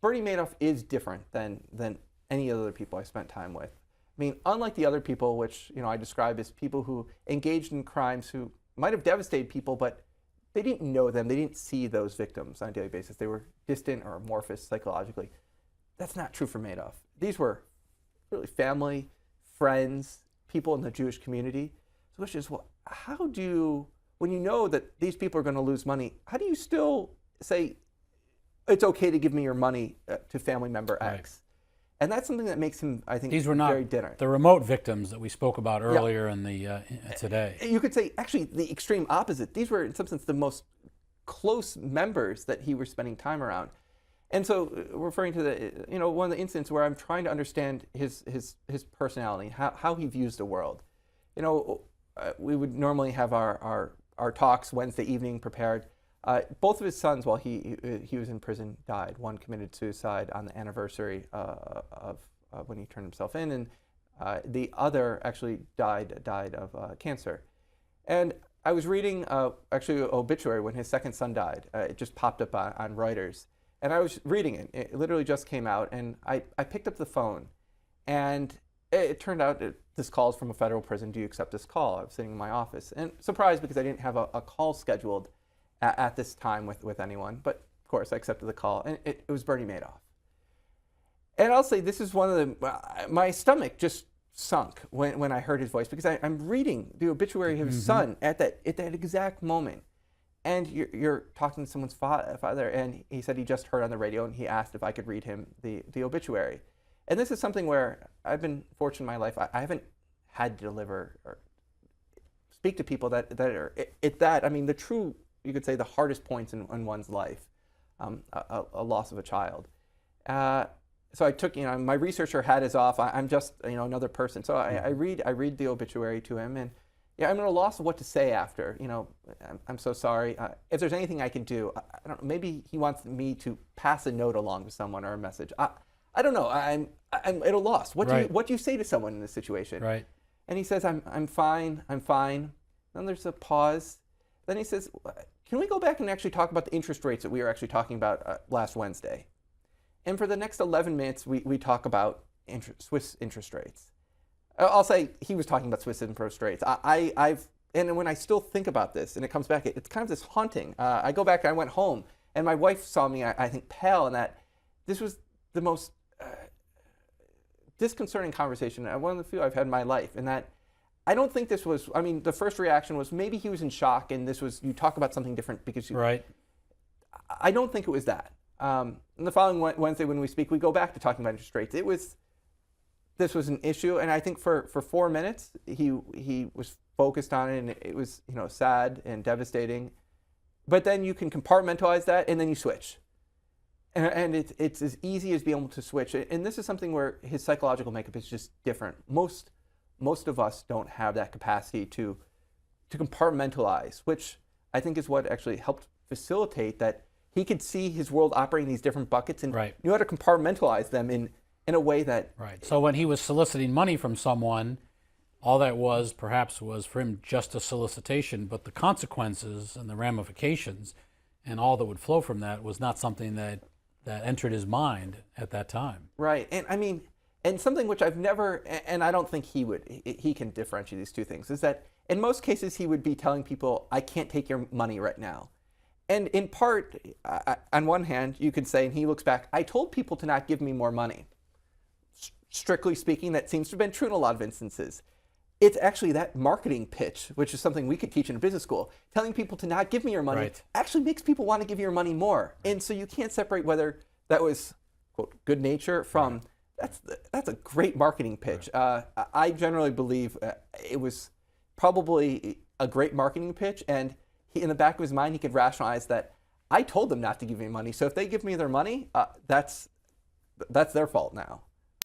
Bernie Madoff is different than any other people I spent time with. I mean, unlike the other people, which I describe as people who engaged in crimes who might have devastated people, but they didn't know them. They didn't see those victims on a daily basis. They were distant or amorphous psychologically. That's not true for Madoff. These were really family, friends, people in the Jewish community. So which is, how do you, when you know that these people are going to lose money, how do you still say, it's okay to give me your money to family member X? Right. And that's something that makes him, I think, these were not very different. The remote victims that we spoke about earlier in the today. You could say, actually, the extreme opposite. These were, in some sense, the most close members that he was spending time around. And so, referring to the, one of the incidents where I'm trying to understand his personality, how he views the world. We would normally have our talks Wednesday evening prepared. Both of his sons, while he was in prison, died. One committed suicide on the anniversary of when he turned himself in, and the other actually died of cancer. And I was reading actually an obituary when his second son died. It just popped up on Reuters, and I was reading it. It literally just came out, and I picked up the phone, and it turned out this call is from a federal prison. Do you accept this call? I was sitting in my office, and surprised because I didn't have a call scheduled at this time with anyone, but of course I accepted the call, and it was Bernie Madoff. And I'll say this is one of the, my stomach just sunk when I heard his voice, because I'm reading the obituary of his son at that exact moment, and you're talking to someone's father, and he said he just heard on the radio, and he asked if I could read him the obituary. And this is something where I've been fortunate in my life. I haven't had to deliver or speak to people that are I mean, the true, you could say, the hardest points in one's life, a loss of a child. So I took, my researcher hat is off. I'm just, another person. So I read the obituary to him, and I'm at a loss of what to say after. I'm so sorry. If there's anything I can do, I don't know. Maybe he wants me to pass a note along to someone or a message. I don't know. I'm at a loss. What do you say to someone in this situation? Right. And he says, I'm fine. Then there's a pause. Then he says, can we go back and actually talk about the interest rates that we were actually talking about last Wednesday? And for the next 11 minutes, we talk about Swiss interest rates. I'll say he was talking about Swiss interest rates. And when I still think about this, and it comes back, it's kind of this haunting. I go back, I went home, and my wife saw me, I think, pale, and that this was the most disconcerting conversation, one of the few I've had in my life, and that I don't think this was, the first reaction was maybe he was in shock, and this was, you talk about something different because you... Right. I don't think it was that. And the following Wednesday when we speak, we go back to talking about interest rates. This was an issue, and I think for 4 minutes, he was focused on it, and it was, sad and devastating. But then you can compartmentalize that, and then you switch. And it's as easy as being able to switch. And this is something where his psychological makeup is just different. Most of us don't have that capacity to compartmentalize, which I think is what actually helped facilitate that he could see his world operating in these different buckets and knew how to compartmentalize them in a way that... Right. So when he was soliciting money from someone, all that was perhaps was for him just a solicitation, but the consequences and the ramifications and all that would flow from that was not something that entered his mind at that time. Right. And and something which I've never, and I don't think he can differentiate these two things, is that in most cases he would be telling people, I can't take your money right now. And in part, on one hand, you could say, and he looks back, I told people to not give me more money. Strictly speaking, that seems to have been true in a lot of instances. It's actually that marketing pitch, which is something we could teach in a business school. Telling people to not give me your money actually makes people want to give you your money more. And so you can't separate whether that was, quote, good nature from, that's a great marketing pitch. I generally believe it was probably a great marketing pitch, and in the back of his mind, he could rationalize that I told them not to give me money. So if they give me their money, that's their fault now.